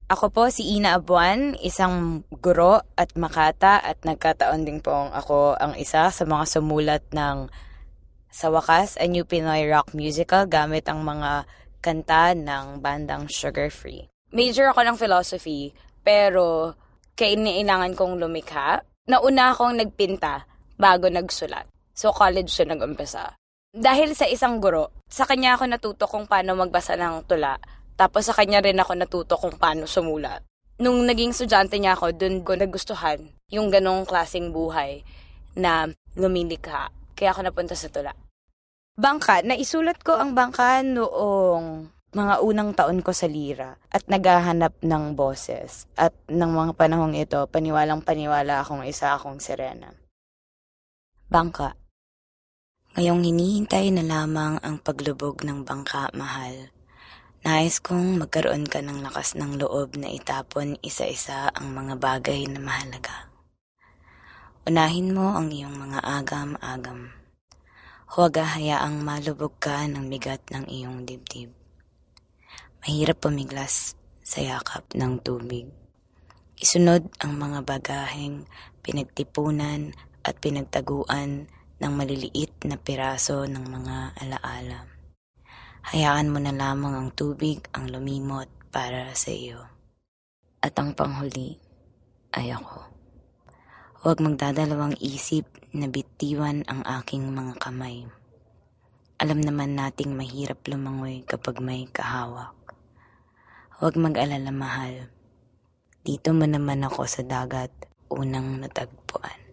Ako po si Ina Abuan, isang guro at makata at nagkataon din pong ako ang isa sa mga sumulat ng Sa Wakas, A New Pinoy Rock Musical gamit ang mga kanta ng bandang Sugar Free. Major ako ng philosophy, pero kailangan kong lumikha. Nauna akong nagpinta bago nagsulat. So college siya nag-umpisa. Dahil sa isang guro, sa kanya ako natuto kung paano magbasa ng tula. Tapos sa kanya rin ako natuto kung paano sumulat. Nung naging estudyante niya ako, dun ko nagustuhan yung ganong klaseng buhay na lumilikha. Kaya ako napunta sa tula. Bangka, naisulat ko ang bangka noong mga unang taon ko sa lira at naghahanap ng boses. At ng mga panahong ito, paniwalang paniwala akong sirena. Bangka. Ngayong hinihintay na lamang ang paglubog ng bangka, mahal. Nais kong magkaroon ka ng lakas ng loob na itapon isa-isa ang mga bagay na mahalaga. Unahin mo ang iyong mga agam-agam. Huwag hayaang malubog ka ng bigat ng iyong dibdib. Mahirap pumiglas sa yakap ng tubig. Isunod ang mga bagaheng pinagtipunan at pinagtaguan ng maliliit na piraso ng mga alaala. Hayaan mo na lamang ang tubig ang lumimot para sa iyo. At ang panghuli ay ako. Huwag magdadalawang isip na bitiwan ang aking mga kamay. Alam naman nating mahirap lumangoy kapag may kahawak. Huwag mag-alala, mahal. Dito mo naman ako sa dagat unang natagpuan.